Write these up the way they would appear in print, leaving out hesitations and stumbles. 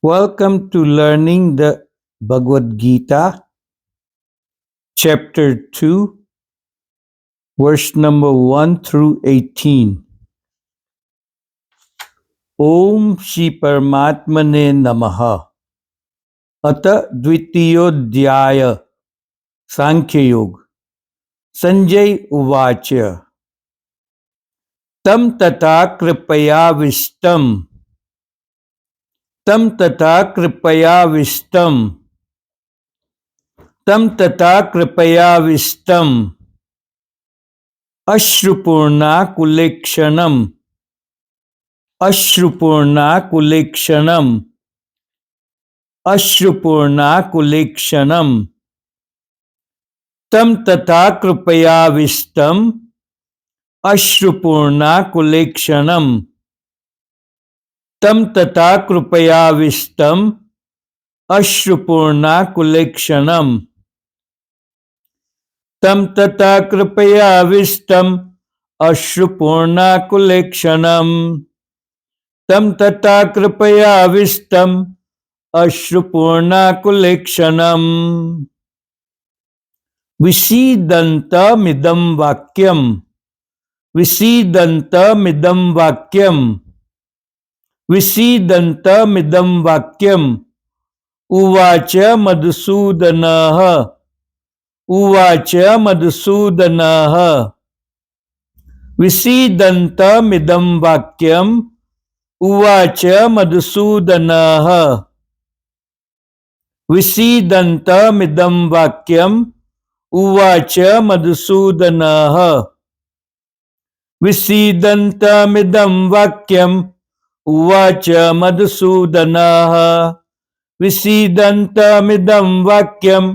Welcome to learning the Bhagavad Gita, chapter 2, verse number 1 through 18. Om Shri Paramatmane Namaha. Ata Dvitiyodhyaya Sankhya Yoga. Sanjay Uvacha. Tam tata kripaya vistam. Tam tata kripaya vistam. Tam tata kripaya vistam. Ashrupurna kulekshanam. Ashrupornakulekshanam. Ashrupornakulekshanam. Tam tata kripayavistam. Ashrupornakulekshanam. Tam tata kripayavistam. Ashrupornakulekshanam. Tam tata kripayavistam. Ashrupornakulekshanam. Tam tata kripayavistam. Ashrupornakulekshanam. Visidanta midam vakyam. Visidanta midam vakyam. Visidanta midam vakyam. Uvacha madhusudanaha. Uvacha madhusudanaha. Visidanta midam vakyam. Uvacha madhusudanaha. Visidanta midam vakyam. Uvacha madhusudanaha. Visidanta midam vakyam. Uvacha madhusudanaha. Visidanta midam vakyam.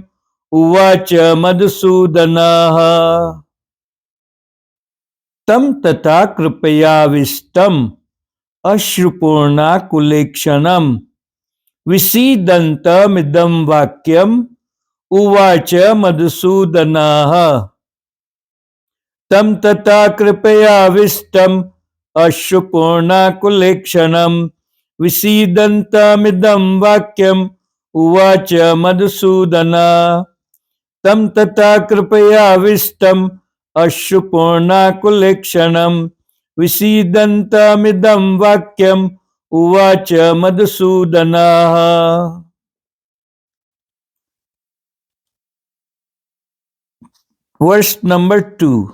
Uvacha madhusudanaha. Tam tata kripayavistam. Ashrupurnakulekshanam. Visidanta midam vakyam. Uvacha madhusudanaha. Tam tata kripayavistam. Ashrupurnakulekshanam. Visidanta midam vakyam. Uvacha madhusudana. Tam tata kripayavistam. Ashrupurnakulekshanam. Visidanta midam vakyam. Uvacha madhusudanaha. Verse number 2.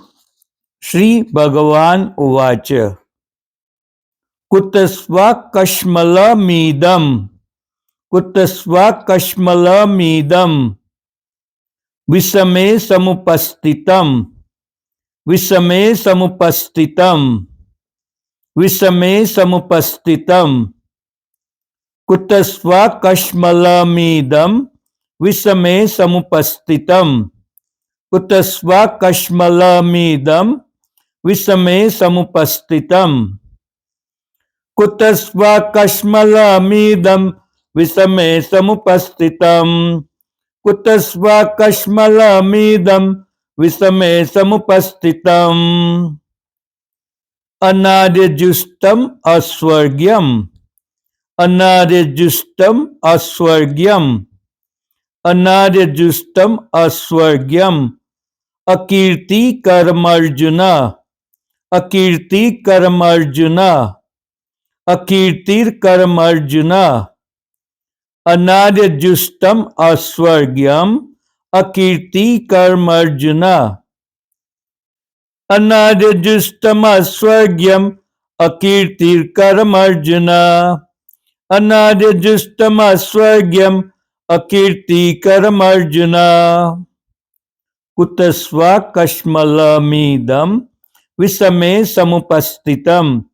Shri Bhagavan Uvacha. Kutasva kashmala midam. Kutasva kashmala midam. Visame samupastitam. Visame samupastitam. Visame samupastitam. Kutasva kashmala midam. Visame samupastitam. Kutasva kashmala midam. Visame samupastitam. Kutasva kashmala midam. Visame samupastitam. Kutasva kashmala midam. Visame samupastitam. Anadijustam asvargyam. Anadijustam asvargyam. Anadijustam asvargyam. Akirti karmarjuna. Akirti karmarjuna. Akirtir karmarjuna. Anadijustam asvargyam. Akirti karmarjuna. Anadijustam asvargyam. Akirtir karmarjuna. Anadijustam asvargyam. Akirti karmarjuna. Kutasva kashmalamidam. Visame samupastitam.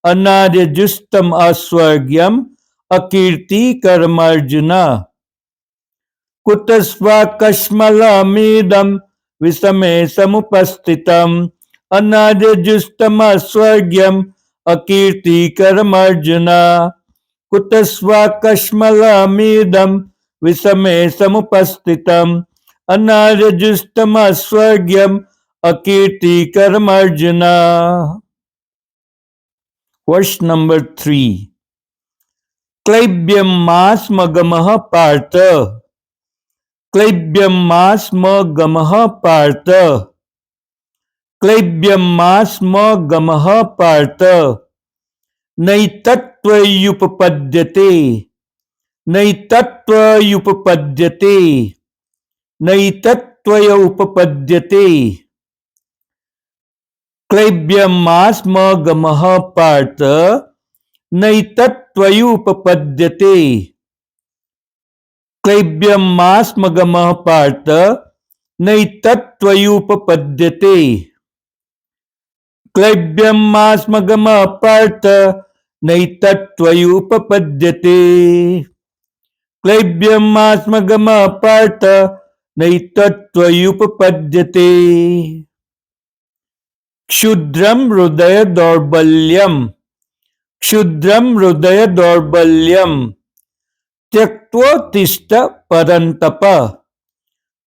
Anadijustam asvargyam. Akirti karmarjuna. Kutasva kashmalamidam. Visame samupastitam. Anadijustam asvargyam. Akirti karmarjuna. Kutasva kashmalamidam. Visame samupastitam. Anadijustam asvargyam. Akirti karmarjuna. Verse number 3. क्लैब्यमास्मगमः Partha क्लैब्यमास्मगमः Partha क्लैब्यमास्मगमः Partha नैतत्त्वयुपपद्यते नैतत्त्वयुपपद्यते नैतत्त्वयोपपद्यते क्लैब्यमास्मगमः Partha नैतत्त्वयुपपद्यते क्लैब्यमास्मगमः Partha नैतत्त्वयुपपद्यते क्लैब्यमास्मगमः Partha नैतत्त्वयुपपद्यते क्लैब्यमास्मगमः Partha नैतत्त्वयुपपद्यते क्षुद्रं हृदय दौर्बल्यम् क्षुद्रं हृदय दौर्बल्यम् त्यक्त्वोत्तिष्ठ परन्तप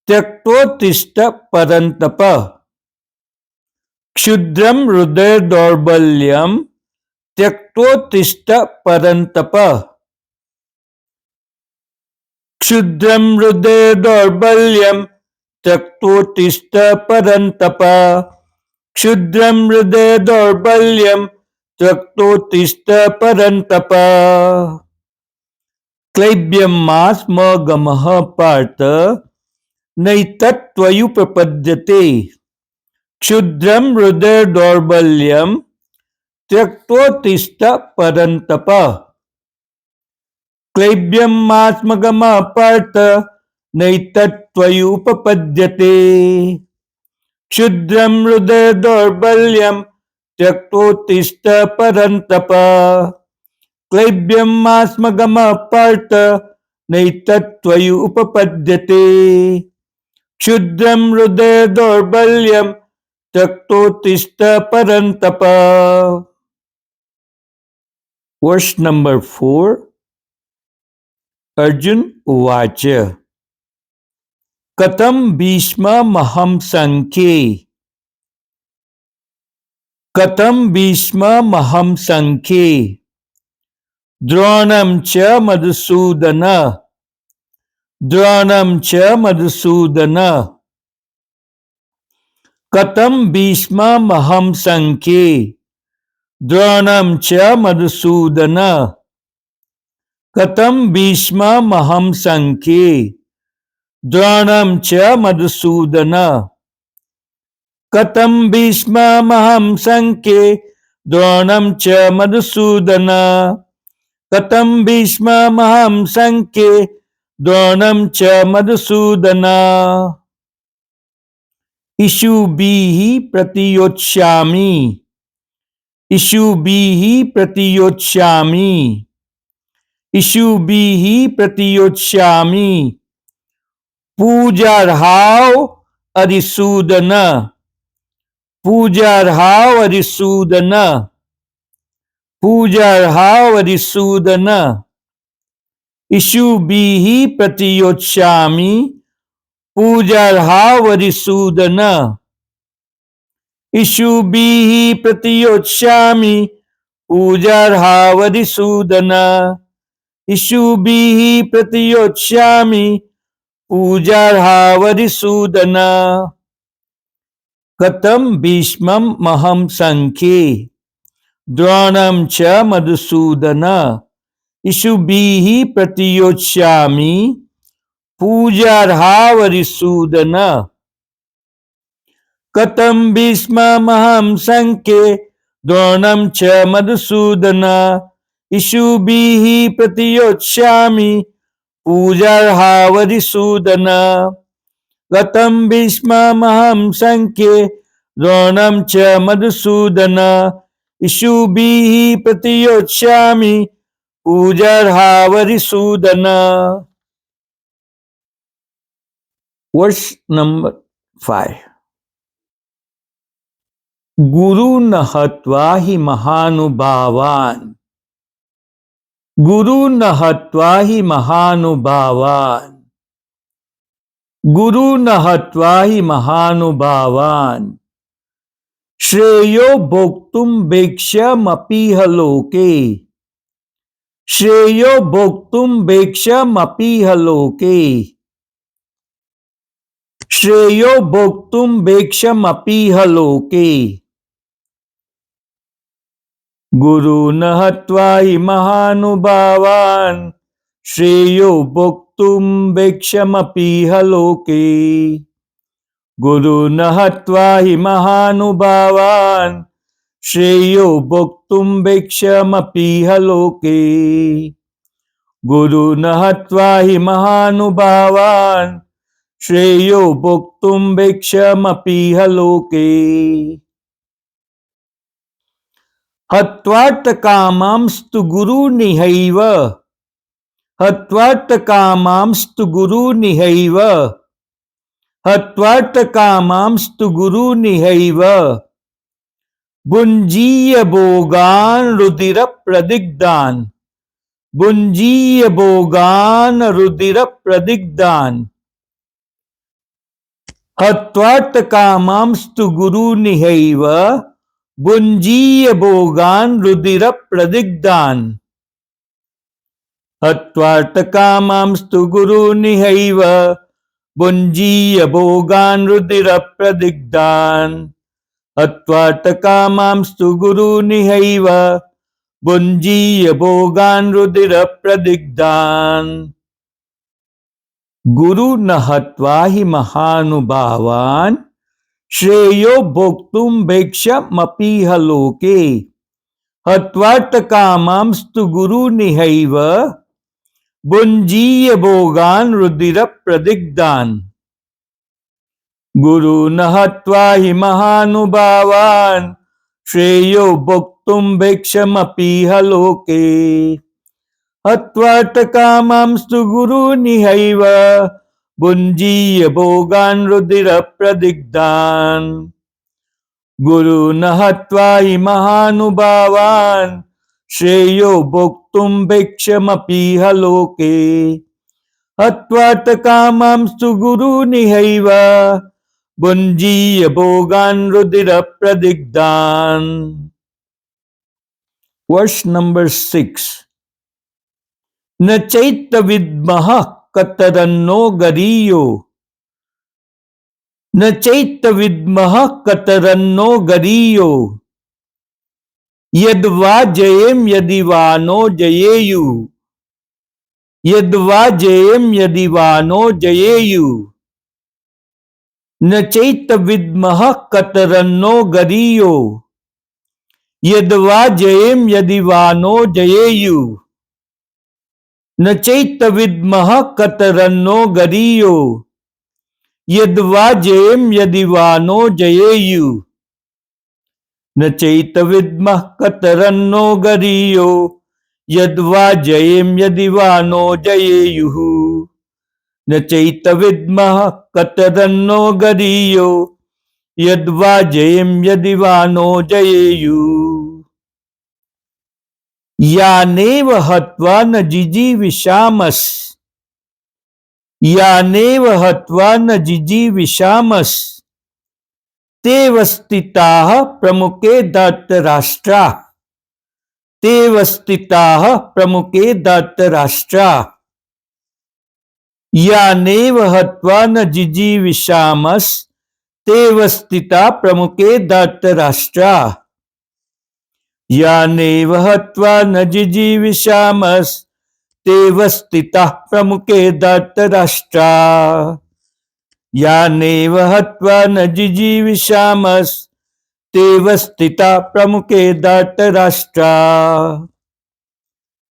त्यक्त्वोत्तिष्ठ परन्तप क्षुद्रं हृदय दौर्बल्यम् त्यक्त्वोत्तिष्ठ परन्तप क्षुद्रं हृदय दौर्बल्यम् त्यक्त्वोत्तिष्ठ परन्तप क्षुद्रं हृदय दौर्बल्यम् त्यक्त्वोत्तिष्ठ परन्तप क्लैब्यमास्मगमः पार्थ नैतत्त्वयुपपद्यते क्षुद्रं हृदय दौर्बल्यम् त्यक्त्वोत्तिष्ठ परन्तप क्लैब्यमास्मगमः पार्थ नैतत्त्वयुपपद्यते क्षुद्रं हृदय दौर्बल्यम् त्यक्त्वोत्तिष्ठ परन्तप क्लैब्यमास्मगमः पार्थ नैतत्त्वयुपपद्यते क्षुद्रं हृदय दौर्बल्यम् त्यक्त्वोत्तिष्ठ परन्तप वर्ष नंबर 4 अर्जुन उवाच कथं भीष्ममहं संख्ये कथं भीष्ममहं संख्ये द्रोणं च मधुसूदन द्रोणं च मधुसूदन कथं भीष्ममहं संख्ये द्रोणं च मधुसूदन कथं भीष्ममहं संख्ये द्रोणं च मधुसूदन कथं भीष्ममहं संख्ये द्रोणं च मधुसूदन कथं भीष्ममहं संख्ये द्रोणं च मधुसूदन इषुभिः प्रतियोत्स्यामि इषुभिः प्रतियोत्स्यामि इषुभिः प्रतियोत्स्यामि पूजार्हाव अरिसूदन पूजार्हाव अरिसूदन पूजार्हाव अरिसूदन इषुभिः प्रतियोत्स्यामि पूजार्हाव अरिसूदन इषुभिः प्रतियोत्स्यामि पूजार्हाव अरिसूदन इषुभिः प्रतियोत्स्यामि पूजार्हाव अरिसूदन कथं भीष्ममहं संख्ये द्रोणं च मधुसूदन इषुभिः प्रतियोत्स्यामि पूजार्हाव अरिसूदन कथं भीष्ममहं संख्ये द्रोणं च मधुसूदन इषुभिः प्रतियोत्स्यामि पूजार्हाव अरिसूदन कथं भीष्ममहं संख्ये द्रोणं च मधुसूदन इषुभिः प्रतियोत्स्यामि पूजार्हाव अरिसूदन वर्ष नंबर 5 गुरुन् हत्वा हि महानुभावान् गुरुन् हत्वा हि महानुभावान् गुरुन् हत्वा हि महानुभावान् श्रेयो भोक्तुं भिक्षमपीह लोके श्रेयो भोक्तुम भेक्षमपीह लोके। श्रेयो भोक्तुम भेक्षमपीह लोके। गुरुन् हत्वा हि महानुभावान् श्रेयो भोक्तुम भेक्षमपीह लोके। गुरुन् हत्वा हि महानुभावान् श्रेयो भोक्तुम भेक्षमपीह लोके। गुरुन् हत्वा हि महानुभावान् श्रेयो भोक्तुम भेक्षमपीह लोके। हत्वार्थ कामांस्तु गुरुनिहैव। हत्वार्थ कामांस्तु गुरुनिहैव। हत्वार्थ कामांस्तु गुरुनिहैव। भुञ्जीय भोगान् रुधिर प्रदिग्धान्। भुञ्जीय भोगान् रुधिर प्रदिग्धान्। हत्वार्थ कामांस्तु गुरुनिहैव। भुञ्जीय भोगान् रुधिर प्रदिग्धान्। हत्वार्थ कामांस्तु गुरुनिहैव। भुञ्जीय भोगान् रुधिर प्रदिग्धान्। हत्वार्थ कामांस्तु गुरुनिहैव। भुञ्जीय भोगान् रुधिर प्रदिग्धान्। गुरुन् हत्वा हि महानुभावान् श्रेयो भोक्तुम भेक्षमपीह लोके। हत्वार्थ कामांस्तु गुरुनिहैव। भुञ्जीय भोगान् रुधिर प्रदिग्धान्। गुरुन् हत्वा हि महानुभावान् श्रेयो भोक्तुम भेक्षमपीह लोके। हत्वार्थ कामांस्तु गुरुनिहैव। भुञ्जीय भोगान् रुधिर प्रदिग्धान्। गुरुन् हत्वा हि महानुभावान् श्रेयो भोक्तुम भेक्षमपीह लोके। हत्वार्थ कामांस्तु गुरुनिहैव। भुञ्जीय भोगान् रुधिर प्रदिग्धान्। वर्ष नंबर 6। न चैत विद्मः कतरन्नो गरीयो। न चैत विद्मः कतरन्नो गरीयो। यद्वा जयेम यदि वा नो जयेयु। यद्वा जयेम यदि वा नो जयेयु। न चैत विद्मः कतरन्नो गरीयो। यद्वा जयेम यदि वा नो जयेयु। न चैत विद्मः कतरन्नो गरीयो। यद्वा जयेम यदि वा नो जयेयु। न चैत विद्मः कतरन्नो गरीयो। यद्वा जयेम यदि वा नो जयेयुः। न चैत विद्मः कतरन्नो गरीयो। यद्वा जयेम यदि वा नो जयेयुः। यानेव हत्वा न जिजीविषामस्। यानेव हत्वा न जिजीविषामस्। तेव स्थिताः प्रमुखे धार्तराष्ट्राः। तेव स्थिताः प्रमुखे धार्तराष्ट्राः। यानेव हत्वा न जिजीविषामस्। तेव स्थिता प्रमुखे धार्तराष्ट्राः। यानेव हत्वा न जिजीविषामस्। तेव स्थिताः प्रमुखे धार्तराष्ट्राः। यानेव हत्वा न जिजीविषामस्। तेव स्थिताः प्रमुखे धार्तराष्ट्राः।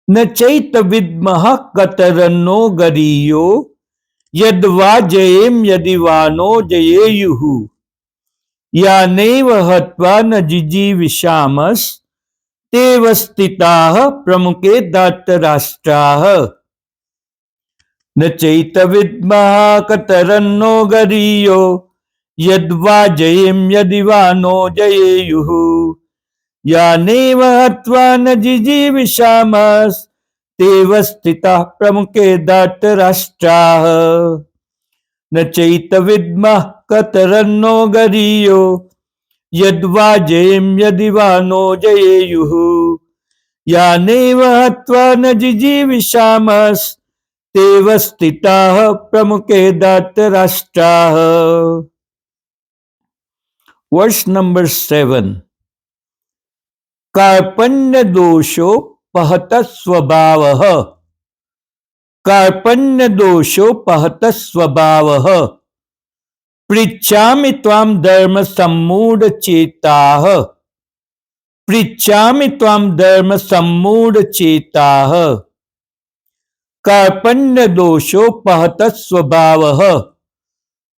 न चैत विद्मः कतरन्नो गरीयो। यद्वा जयेम यदि वा नो जयेयुः। यानेव हत्वा न जिजीविषामस्। तेव स्थिताः प्रमुखे धार्तराष्ट्राः। न चैत विद्मः कतरन्नो गरीयो। यद्वा जयेम यदि वा नो जयेयुः। यानेव हत्वा न जिजीविषामस्। तेव स्थिताः प्रमुखे धार्तराष्ट्राः। न चैत विद्मः कतरन्नो गरीयो। यद्वा जयेम यदि वा नो जयेयुः। यानेव हत्वा न जिजीविषामस्तेव स्थिताः प्रमुखे धार्तराष्ट्राः. Verse number 7. कार्पण्य दोषोपहत स्वभावः. कार्पण्य दोषोपहत स्वभावः. पृच्छामि त्वां धर्म सम्मूढ़ चेताः. पृच्छामि त्वां धर्म सम्मूढ़ चेताः. कार्पण्य दोषोपहत स्वभावः.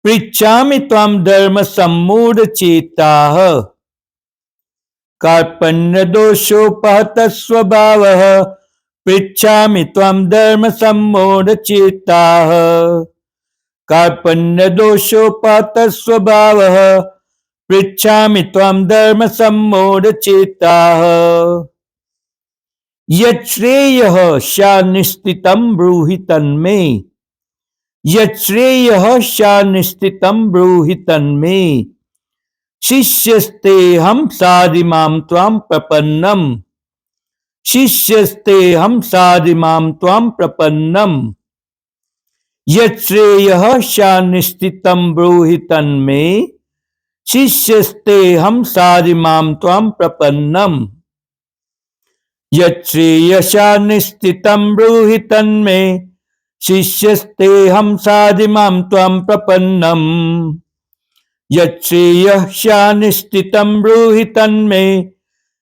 पृच्छामि त्वां धर्म सम्मूढ़ चेताः. कार्पण्य दोषोपहत स्वभावः. पृच्छामि त्वां धर्म सम्मूढ़ चेताः. कार्पण्य दोषोपहत स्वभावः. पृच्छामि त्वां धर्म सम्मूढ़ चेताः. यच्छ्रेयः शानिस्थितं ब्रूहि तन्मे. यच्छ्रेयः शानिस्थितं ब्रूहि तन्मे. शिष्यस्तेऽहं साधिमां त्वां प्रपन्नम्. शिष्यस्तेऽहं साधिमां त्वां प्रपन्नम्. यच्छ्रेयः शानिस्थितं ब्रूहि तन्मे. शिष्यस्तेऽहं साधिमां त्वां प्रपन्नम्. यच्छ्रेयशानिस्थितं ब्रूहि तन्मे. शिष्यस्तेऽहं साधिमां त्वां प्रपन्नम्. यच्छ्रेयशानिस्थितं ब्रूहि तन्मे.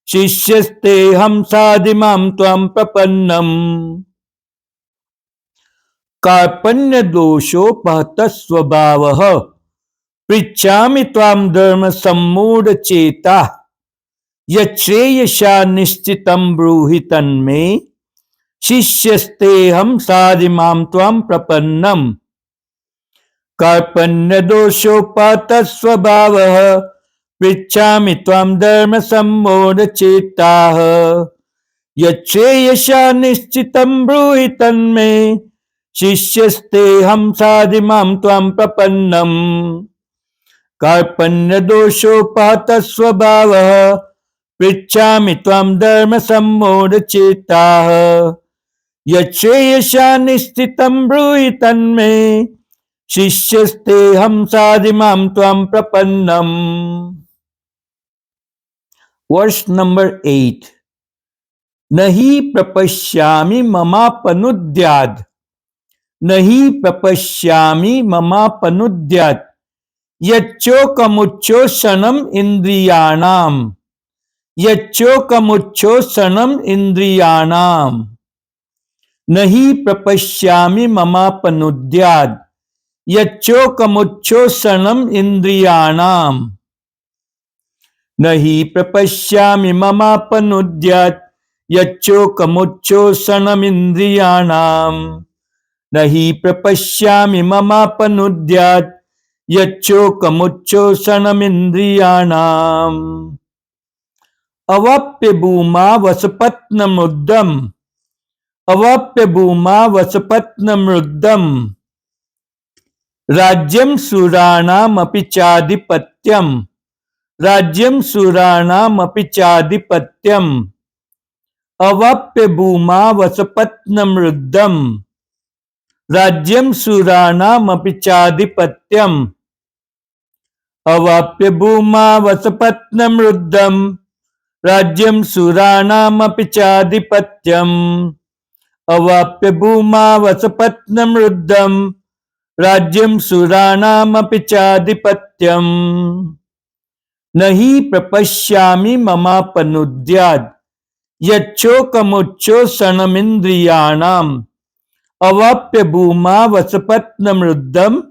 शिष्यस्तेऽहं साधिमां त्वां प्रपन्नम्. कार्पण्य दोषोपहत स्वभावः. पृच्छामि त्वां धर्म सम्मूढ़ चेताः. यच्छ्रेयशानिस्थितं ब्रूहि तन्मे. शिष्यस्तेऽहं साधिमां त्वां प्रपन्नम्. कार्पण्य दोषोपहत स्वभावः. पृच्छामि त्वां धर्म सम्मूढ़ चेताः. यच्छ्रेयशानिस्थितं ब्रूहि तन्मे. शिष्यस्तेऽहं साधिमां त्वां प्रपन्नम्. कार्पण्य दोषोपहत स्वभावः. पृच्छामि त्वां धर्म सम्मूढ़ चेताः. यच्छ्रेयशानिस्थितं ब्रूहि तन्मे. शिष्यस्तेऽहं साधिमां त्वां प्रपन्नम्. Verse number 8. नहि प्रपश्यामि ममापनुद्यात्. नहि प्रपश्यामि ममापनुद्यात्. यच्चोकमुच्चोषणम् इन्द्रियाणाम्. यच्चोकमुच्चोषणम् इन्द्रियाणाम्. नहि प्रपश्यामि ममापनुद्यात्. यच्चोकमुच्चोषणम् इन्द्रियाणाम्. नहि प्रपश्यामि ममापनुद्यात्. यच्चोकमुच्चोषणम् इन्द्रियाणाम्. नहि प्रपश्यामि ममापनुद्यात्. यच्चोकमुच्चोषणम् इन्द्रियाणाम्. अवाप्य भूमा वसपत्नमुद्दम्. अवाप्य भूमा वसपत्नमुद्दम्. राज्यं सुराणामपि चाधिपत्यम्. राज्यं सुराणामपि चाधिपत्यम्. अवाप्य भूमा वसपत्नमुद्दम्. राज्यं सुराणामपि चाधिपत्यम्. अवाप्य भूमा वसपत्नमुद्दम्. राज्यं सुराणामपि चाधिपत्यम्. अवाप्य भूमा वसपत्नमुद्दम्. राज्यं सुराणामपि चाधिपत्यम्. नहि प्रपश्यामि ममापनुद्यात्. यच्चोकमुच्चोषणमिन्द्रियाणाम्. अवाप्य भूमा वसपत्नमुद्दम्.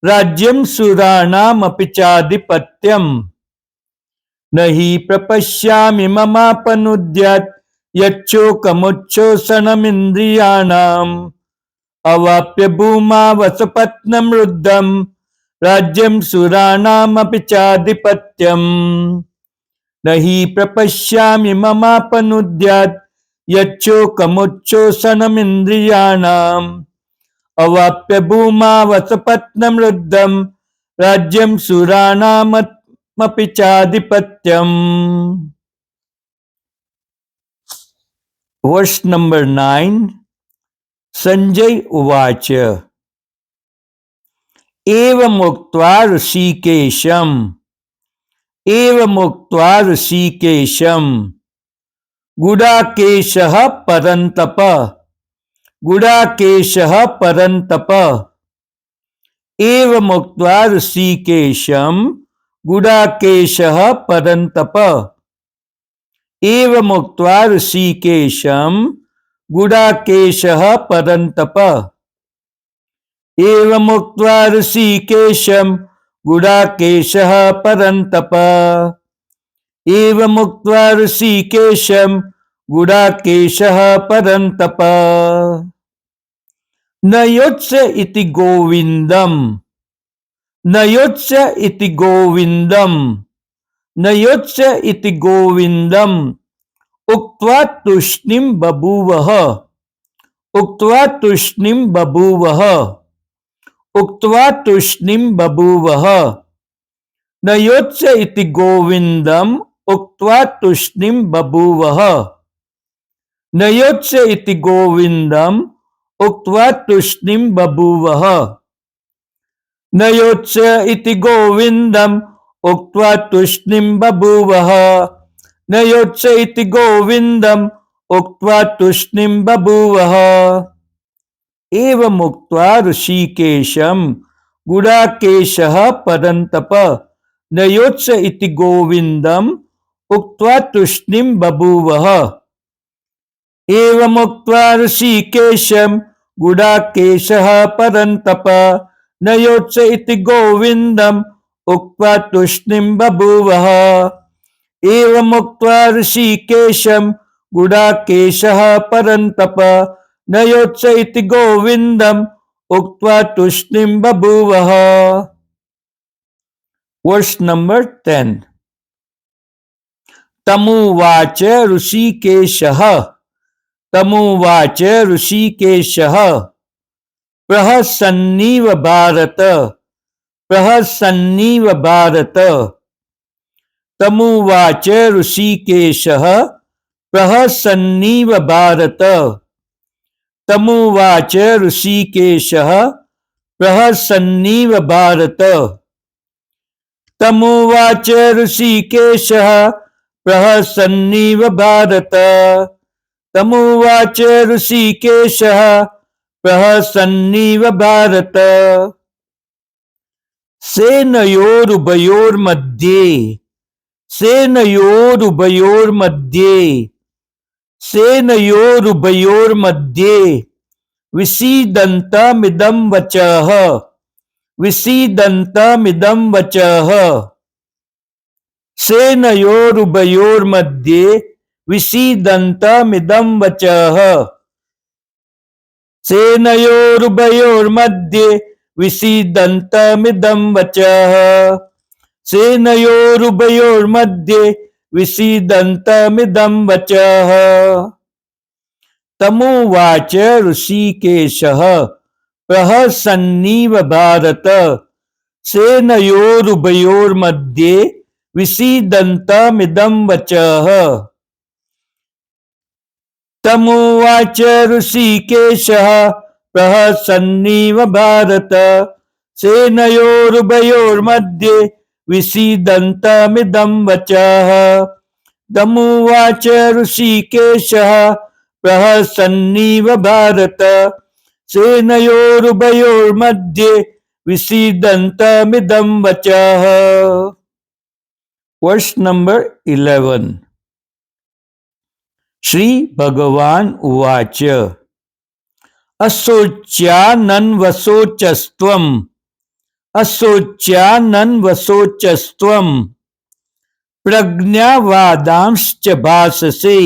राज्यं सुराणामपि चाधिपत्यम्. नहि प्रपश्यामि ममापनुद्यात्. यच्चोकमुच्चोषणमिन्द्रियाणाम्. अवाप्य भूमा वसपत्नमुद्दम्. राज्यं सुराणामपि चाधिपत्यम्. नहि प्रपश्यामि ममापनुद्यात्. यच्चोकमुच्चोषणमिन्द्रियाणाम्. अवाप्य भूमा वसपत्नमुद्दम्. राज्यं सुराणामपि चाधिपत्यम्. वर्ष नंबर 9. संजय उवाच एवमुक्त्वा ऋषिकेशम् गुडाकेशः परन्तप एवमुक्त्वा ऋषिकेशम् गुडाकेशः परन्तप एवमुक्त्वा ऋषिकेशम् गुडाकेशः परन्तप एवमुक्त्वा ऋषिकेशम् गुडाकेशः परन्तप एवमुक्त्वा ऋषिकेशम् गुडाकेशः परन्तप न योत्स्य इति गोविन्दम् न योत्स्य इति गोविन्दम् न योत्स्य इति गोविन्दम् उक्त्वा तूष्णीं बभूवः उक्त्वा तूष्णीं बभूवः उक्त्वा तूष्णीं बभूवः न योत्स्य इति गोविन्दम् उक्त्वा तूष्णीं बभूवः न योत्स्य इति गोविन्दम् उक्त्वा तूष्णीं बभूवः न योत्स्य इति गोविन्दम् उक्त्वा तूष्णीं बभूवः न योत्स्य इति गोविन्दम् उक्त्वा तूष्णीं बभूवः एवमुक्त्वा ऋषिकेशम् गुडाकेशः परन्तप न योत्स्य इति गोविन्दम् उक्त्वा तूष्णीं बभूवः एवमुक्त्वा ऋषिकेशम् गुडाकेशः परन्तप न योत्स्य इति गोविन्दम् उक्त्वा तूष्णीं बभूवः एवमुक्त्वा ऋषिकेशम् गुडाकेशः परन्तप न योत्स्य इति गोविन्दम् उक्त्वा तूष्णीं बभूवः वर्ष नंबर 10. तमुवाच ऋषिकेशः प्रहसन्निव भारत तमुवाच ऋषिकेशः प्रहसन्निव भारत तमुवाच ऋषिकेशः प्रहसन्निव भारत तमुवाच ऋषिकेशः प्रहसन्निव भारत तमुवाच ऋषिकेशः प्रहसन्निव भारत सेनयोरुभयोर्मध्ये विसीदन्तमिदं वचः सेनयोरुभयोर्मध्ये विसीदन्तमिदं वचः सेनयोरुभयोर्मध्ये विसीदन्तमिदं वचः सेनयोरुभयोर्मध्ये विसीदन्तमिदं वचः तमुवाच ऋषिकेशः प्रहसन्निव भारत सेनयोरुभयोर्मध्ये विसीदन्तमिदं वचः तमुवाच ऋषिकेशः प्रहसन्निव भारत सेनयोरुभयोर्मध्ये विसीदन्तमिदं वचः तमुवाच ऋषिकेशः प्रहसन्निव भारत सेनयोरुभयोर्मध्ये विसीदन्तमिदं वचः वर्ष नंबर 11. श्री भगवान उवाच असोच्यानन्वसोचस्त्वं प्रज्ञावादांश्च भाषसे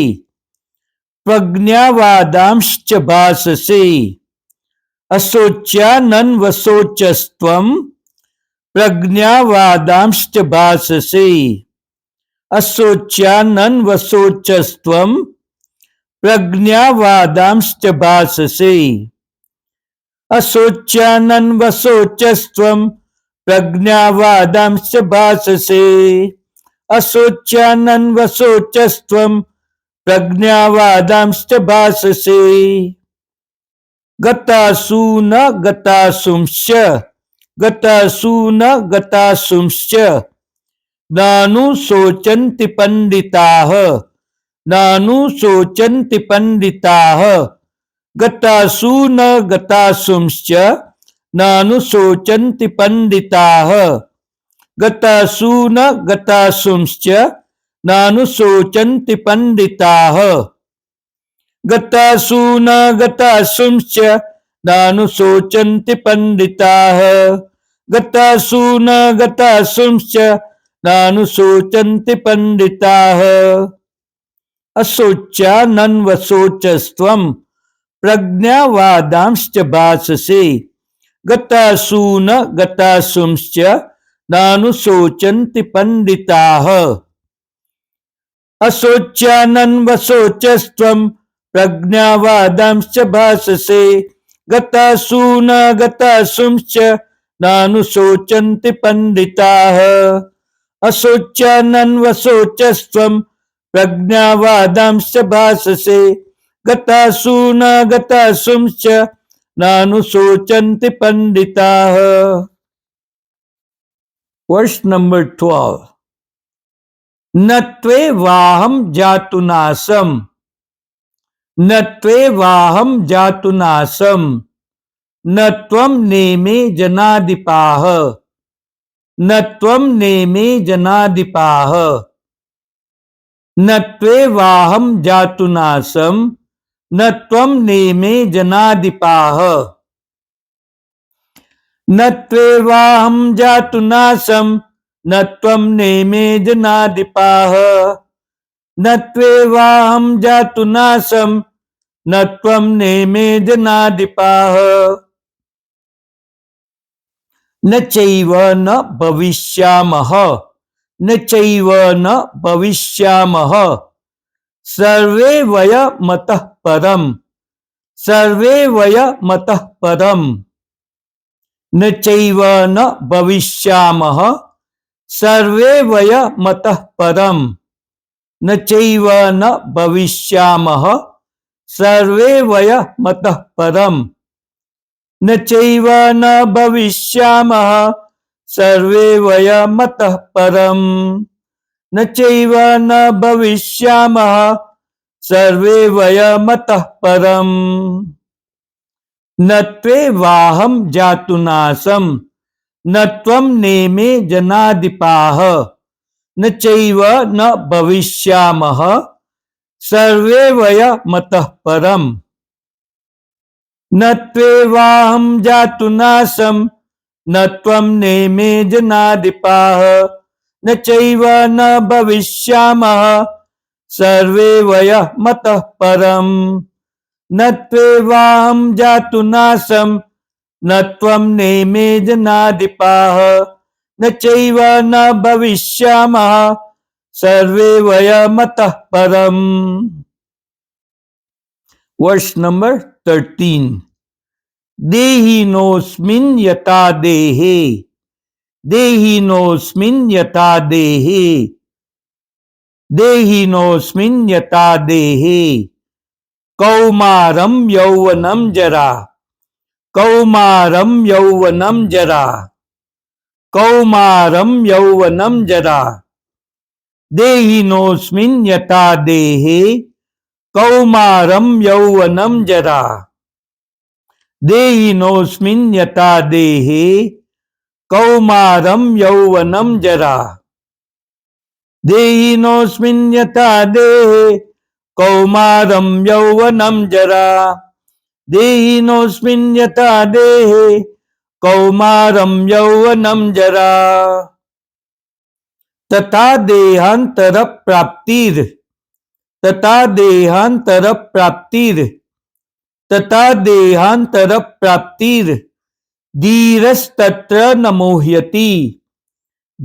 असोच्यानन्वसोचस्त्वं प्रज्ञावादांश्च भाषसे असोच्यानन्वसोचस्त्वं प्रज्ञावादांश्च भाषसे असोच्यानन्वसोचस्त्वं प्रज्ञावादांश्च भाषसे असोच्यानन्वसोचस्त्वं प्रज्ञावादांश्च भाससे। गतासु न गतासुंश्च गतासु न गतासुंश्च नानुशोचन्ति पंडिताः नानुशोचन्ति पंडिताः गतासु न गतासुंश्च नानुशोचन्ति पंडिताः गतासु न गतासुंश्च नानुशोचन्ति पंडिताः गतासु न गतासुंश्च नानुशोचन्ति पंडिताः गतासु न गतासुंश्च नानुशोचन्ति पंडिताः अशोच्यानन्वशोचस्त्वं प्रज्ञावादांश्च भाससे। गतासु न गतासुंश्च नानुशोचन्ति पंडिताः अशोच्यानन्वशोचस्त्वं प्रज्ञावादांश्च भाससे। गतासु न गतासुंश्च नानुशोचन्ति पंडिताः अशोच्यानन्वशोचस्त्वं प्रज्ञावादांश्च भाससे। गतासु न गतासुंश्च नानुशोचन्ति पंडिताः। वर्ष नंबर 12। न त्वेवाहं जातुनासं न त्वेवाहं जातुनासं न त्वं नेमे जनाधिपाः न त्वं नेमे जनाधिपाः न त्वेवाहं जातुनासं न त्वं नेमे जनाधिपाः न त्वेवाहं जातुनासं न त्वं नेमे जनाधिपाः न त्वेवाहं जातुनासं न त्वं नेमे जनाधिपाः न चैव न भविष्यामः न चैव न भविष्यामः सर्वे वयमतः परम् सर्वे वयमतः परम् न चैव न भविष्यामः सर्वे वयमतः परम् न चैव न भविष्यामः सर्वे वयमतः परम् न चैव न भविष्यामः सर्वे वयमतः परम् न चैव न भविष्यामः सर्वे वयमतः परम् न त्वेवाहं जातुनासं न त्वं नेमे जनाधिपाः न चैव न भविष्यामः सर्वे वयमतः परम् न त्वेवाहं जातुनासं न त्वं नेमे जनाधिपाः न चैव न भविष्यामः सर्वे वयमतः परम् न त्वेवाहं जातुनासं न त्वं नेमे जनाधिपाः न चैव न भविष्यामः सर्वे वयमतः परम्। वर्ष नंबर 13। देहिनोऽस्मिन् यथा देहे देहिनोऽस्मिन् यथा देहे देहिनोऽस्मिन् यथा देहे कौमारं यौवनं जरा कौमारं यौवनं जरा कौमारं यौवनं जरा देहिनोऽस्मिन् यथा देहे कौमारं यौवनं जरा देहिनोऽस्मिन् यथा देहे कौमारं यौवनं जरा देहिनोऽस्मिन् यथा देहे कौमारं यौवनं जरा देहिनोऽस्मिन् यथा देहे कौमारं यौवनं जरा तथा देहांतर प्राप्तिर तथा देहांतर प्राप्तिर तथा देहांतर प्राप्तिर धीरस्तत्र न मोह्यति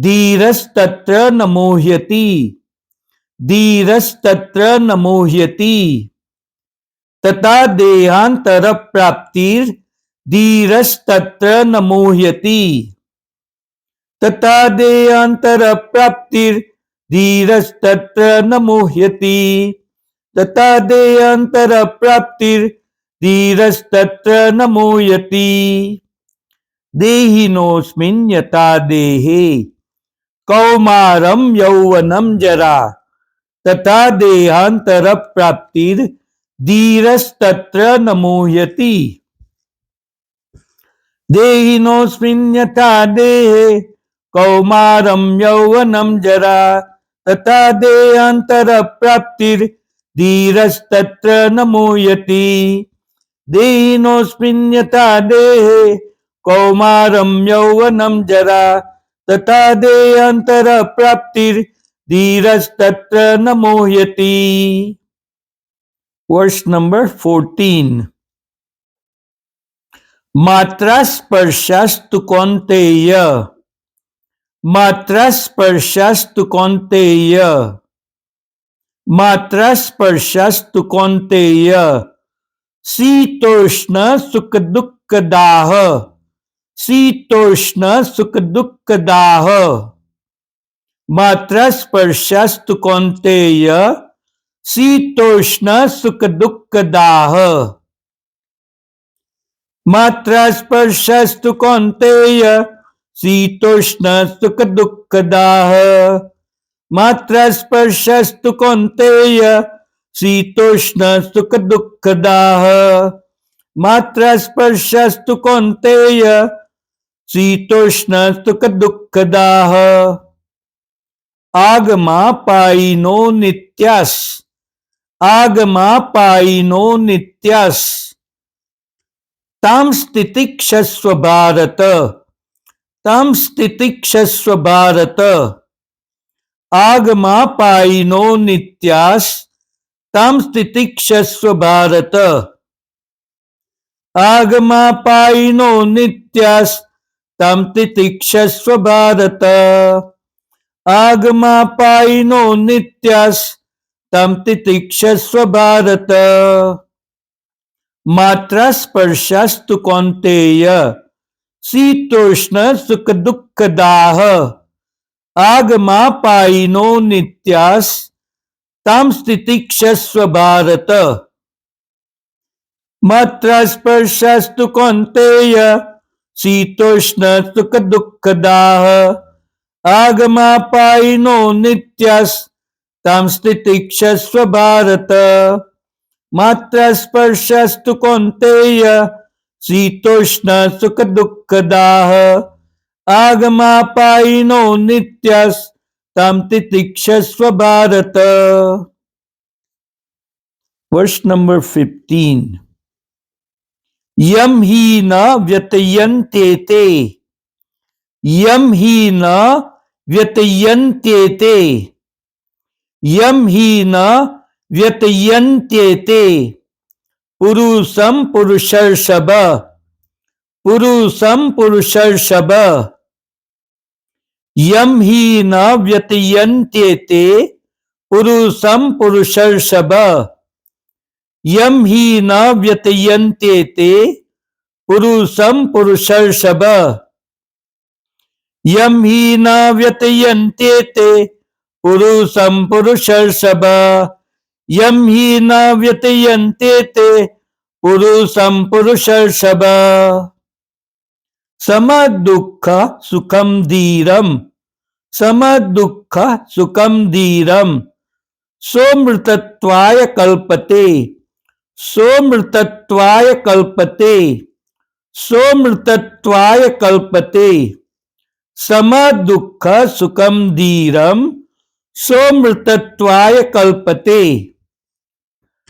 धीरस्तत्र न मोह्यति धीरस्तत्र न मोह्यति तथा देहांतर प्राप्तिर धीरस्तत्र न मोह्यति तथा देहांतर प्राप्तिर धीरस्तत्र न मोह्यति तथा देहांतर प्राप्तिर धीरस्तत्र न मोयति। देहिनोऽस्मिन् यथा देहे कौमारं यौवनं जरा तथा देहांतर प्राप्तिर धीरस्तत्र न मोह्यति। देहिनोऽस्मिन् यथा देहे कौमारं यौवनं जरा तथा देहांतर प्राप्तिर धीरस्तत्र न मोह्यति। देहिनोऽस्मिन् यथा देहे कौमारं यौवनं जरा तथा देहांतर प्राप्तिर धीरस्तत्र न मोह्यति। वर्ष नंबर 14। मात्रा स्पर्शास्तु कौन्तेय, मात्रा स्पर्शास्तु कौन्तेय, मात्रा स्पर्शास्तु कौन्तेय, शीतोष्ण सुख दुख दाह, शीतोष्ण सुख दुख दाह। मात्रा स्पर्शास्तु कौन्तेय, शीतोष्ण सुख दुख दाह। मात्रा स्पर्शास्तु कौन्तेय, शीतोष्ण सुख दुख दाह। मात्रा स्पर्शास्तु कौन्तेय, शीतोष्ण सुख दुख दाह। मात्रा स्पर्शास्तु कौन्तेय, शीतोष्ण सुख दुख दाह। आगमापायिनो नित्यास्, आगमापायिनो नित्यास्। तां स्थितिक्षस्व भारत, तां स्थितिक्षस्व भारत। आगमापायिनो नित्यास्, तां स्थितिक्षस्व भारत। आगमापायिनो नित्यास्, तां स्थितिक्षस्व भारत। आगमापायिनो नित्यास्, तां स्थितिक्षस्व भारत। मात्रा स्पर्शास्तु कौन्तेय, शीतोष्ण सुख दुख दाह। आगमापायिनो नित्यास्, तां स्थितिक्षस्व भारत। मात्रा स्पर्शास्तु कौन्तेय, शीतोष्ण सुख दुख दाह। आगमापायिनो नित्यास्, तां स्थितिक्षस्व भारत। मात्रा स्पर्शास्तु कौन्तेय, शीतोष्ण सुख दुख दाह। आगमापायिनो नित्यास्, तां स्थितिक्षस्व भारत। वर्ष नंबर 15। यम ही न व्यतयन्त्येते, यम ही न व्यतयन्त्येते, यम ही न व्यतयन्त्येते। पुरुषं पुरुषर्षभ, पुरुषं पुरुषर्षभ। यम ही न व्यतयन्त्येते, पुरुषं पुरुषर्षभ। यम ही न व्यतयन्त्येते, पुरुषं पुरुषर्षभ। यम ही न व्यतयन्त्येते, पुरुषं पुरुषर्षभ। यम ही न व्यतयन्त्येते, पुरुषं पुरुषर्षभ। समदुःख सुखं धीरं, समदुःख सुखं धीरं। सोमृतत्वाय कल्पते, सोमृतत्वाय कल्पते, सोमृतत्वाय कल्पते। समदुःख सुखं धीरं, सोमृतत्वाय कल्पते।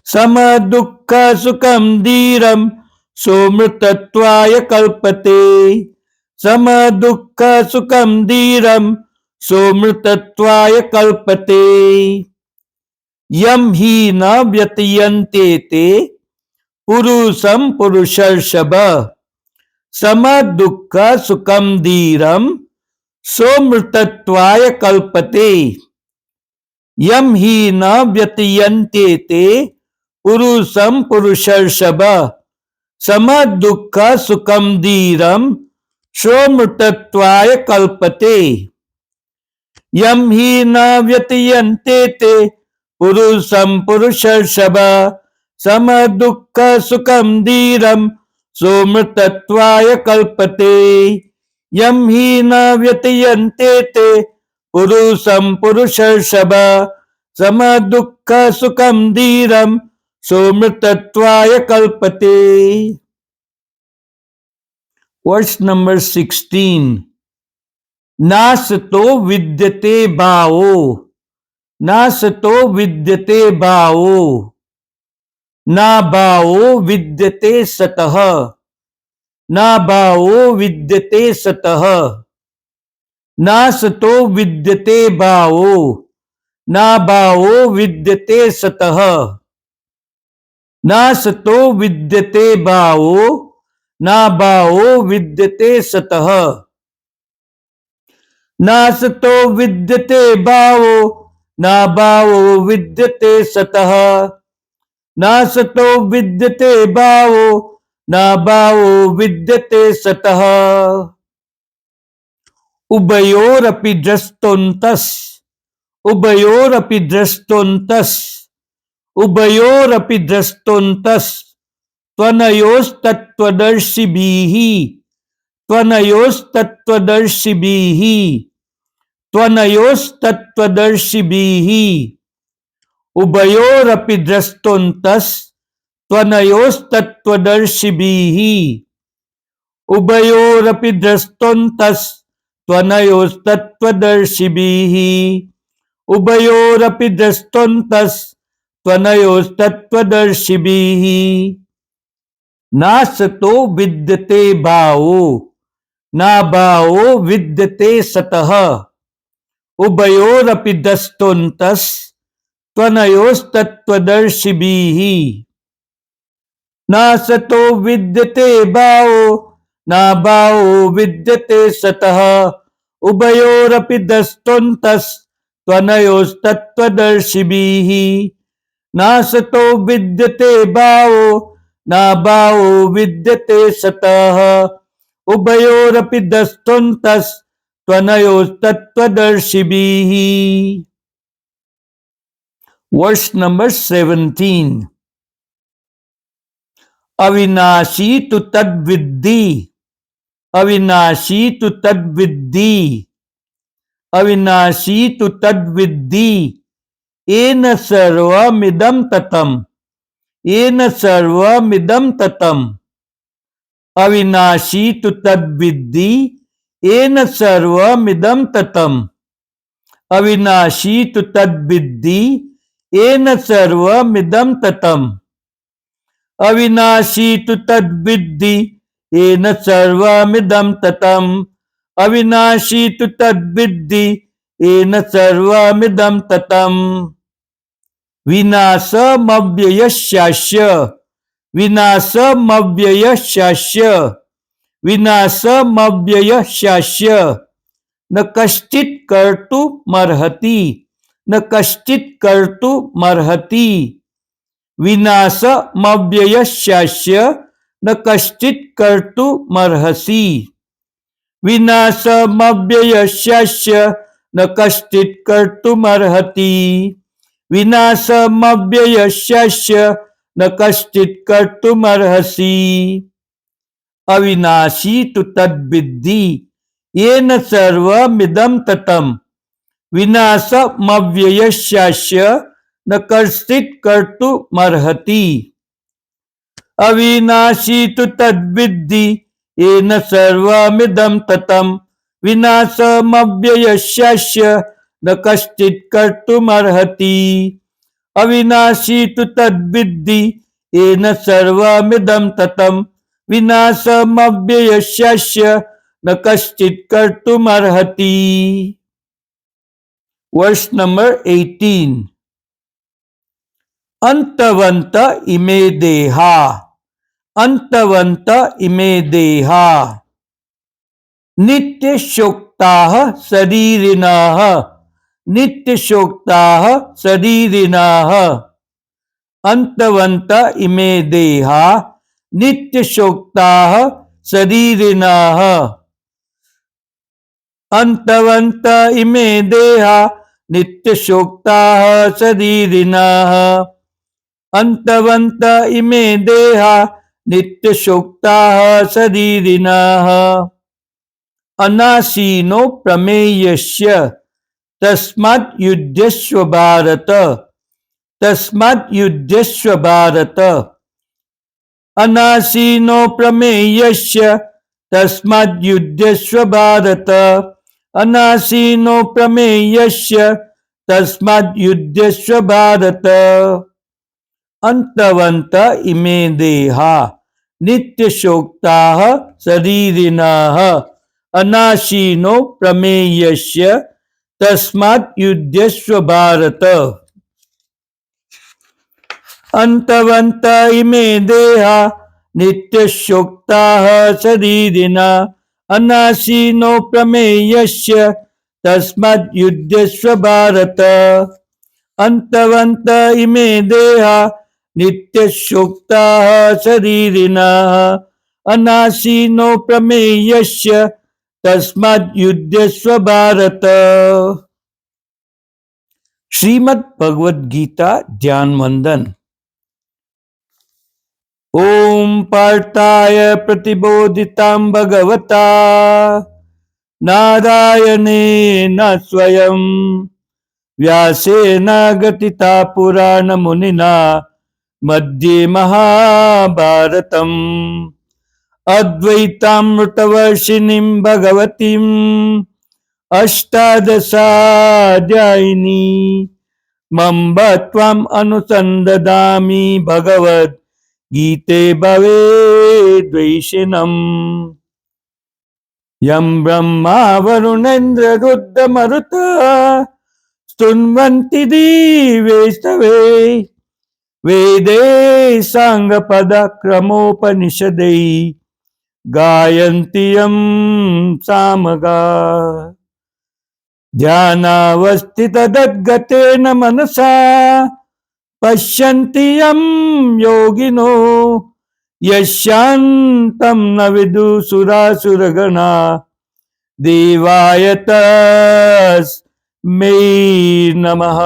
समदुःख सुखं धीरं, सोमृतत्वाय कल्पते। समदुःख सुखं धीरं, सोमृतत्वाय कल्पते। यम ही न व्यतयन्त्येते, पुरुषं पुरुषर्षभ। समदुःख सुखं धीरं, सोमृतत्वाय कल्पते। यम ही न व्यतयन्त्येते, पुरुषं पुरुषर्षभ। समदुःख सुखं धीरं, सोमृतत्वाय कल्पते। यम ही न व्यतयन्त्येते, पुरुषं पुरुषर्षभ समदुःख सुखं धीरं सोमृतत्वाय कल्पते यं हि न व्यतीयन्ते ते पुरुषं पुरुषर्षभ समदुःख सुखं धीरं सोमृतत्वाय कल्पते. Verse number 16. नासतो विद्यते भावो नासतो विद्यते भावो ना भावो विद्यते सतः ना भावो विद्यते सतः नासतो विद्यते भावो ना भावो विद्यते सतः नासतो विद्यते भावो ना भावो विद्यते सतः नासतो विद्यते भावो ना भावो विद्यते सतः नासतो विद्यते भावो ना भावो विद्यते सतः उभयोरपि द्रष्टोन्तस् उभयोरपि द्रष्टोन्तस् उभयोरपि द्रष्टोन्तस् त्वनयोस्तत्त्वदर्शिभिः त्वनयोस्तत्त्वदर्शिभिः त्वनयोस्तत्त्वदर्शिभिः उभयोरपि द्रष्टोन्तस् त्वनयोस्तत्त्वदर्शिभिः उभयोरपि द्रष्टोन्तस् त्वनयोस्तत्त्वदर्शिभिः उभयोरपि द्रष्टोन्तस् त्वनयोस्तत्त्वदर्शिभिः नासतो विद्यते भावो ना भावो विद्यते सतः उभयोरपि द्रष्टोन्तस् त्वनयोस्तत्त्वदर्शिभिः नासतो विद्यते भावो ना भावो विद्यते सतः उभयोरपि द्रष्टोन्तस् त्वनयोस्तत्त्वदर्शिभिः नासतो विद्यते भावो ना भावो विद्यते सतः उभयोरपि द्रष्टोन्तस् त्वनयोस्तत्त्वदर्शिभिः. Verse number 17. अविनाशी तु तद्विद्धि अविनाशी तु तद्विद्धि अविनाशी तु तद्विद्धि येन सर्वमिदं ततम् येन सर्वमिदं ततम् अविनाशी तु तद्विद्धि येन सर्वमिदं ततम् अविनाशी तु तद्विद्धि येन सर्वमिदं ततम् अविनाशी तु तद्विद्धि येन सर्वमिदं ततम् अविनाशी तु तद्विद्धि येन सर्वमिदं ततम् विनाशमव्ययस्यास्य विनाशमव्ययस्यास्य विनाशमव्ययस्यास्य न कश्चित् कर्तुमर्हति न कश्चित् कर्तुमर्हति विनाशमव्ययस्यास्य न कश्चित् कर्तुमर्हसि विनाशमव्ययस्यास्य न कश्चित् कर्तुमर्हति विनाशमव्ययस्यास्य न कश्चित् कर्तुमर्हसि अविनाशी तु तद्विद्धि येन सर्वमिदं ततम् विनाशमव्ययस्यास्य न कश्चित् कर्तुमर्हति अविनाशी तु तद्विद्धि येन सर्वमिदं ततम् विनाशमव्ययस्यास्य न कश्चित् कर्तुमर्हति अविनाशी तु तद्विद्धि येन सर्वमिदं ततम् विनाशमव्ययस्यास्य न कश्चित् कर्तुमर्हति. Verse number 18. अंतवंत इमे देहा अंतवंत इमे देहा नित्यशोक्ताः शरीरिणः नित्यशोक्ताः शरीरिणः अंतवंत इमे देहा नित्यशोक्ताः शरीरिणः अंतवंत इमे देहा नित्यशोक्ताः शरीरिणः अन्तवन्त इमे देहा नित्यशोक्ताः शरीरिणः अनासीनो प्रमेयस्य तस्मात् युध्यस्व भारत तस्मात् युध्यस्व भारत अनासीनो प्रमेयस्य तस्मात् युध्यस्व भारत अनासीनो प्रमेयस्य तस्मात् युध्यस्व भारत अंतवंत इमे देहा नित्यशोक्ताः शरीरिणः अनासीनो प्रमेयस्य तस्मात् युध्यस्व भारत अंतवंत इमे देहा नित्यशोक्ताः शरीरिणः अनासीनो प्रमेयस्य तस्मात् युध्यस्व भारत अंतवंत इमे देहा नित्यशोक्ताः शरीरिणः अनासीनो प्रमेयस्य तस्मात् युध्यस्व भारत। श्रीमद् भगवद गीता ध्यान वंदन। ओम पार्थाय प्रतिबोधितां भगवता नारायणेन स्वयं व्यासेन गतिता पुराण मुनिना मध्ये महाभारतम् अद्वैतामृतवर्षिणीं भगवतीम् अष्टादशाध्यायिनी मम्ब त्वाम् अनुसन्ददामि भगवद् गीते भवेद्वैषिणम् यं ब्रह्मा वरुणेन्द्र रुद्रमरुतः स्तुन्वन्ति दिवेस्तवे वेदे साङ्गपदक्रमोपनिषदै गायन्ति यं सामगा ध्यानावस्थितदद्गतेन मनसा पश्यन्ति यं योगिनो यस्यान्तं न विदुसुरासुरगणा देवाय तस्मै नमः।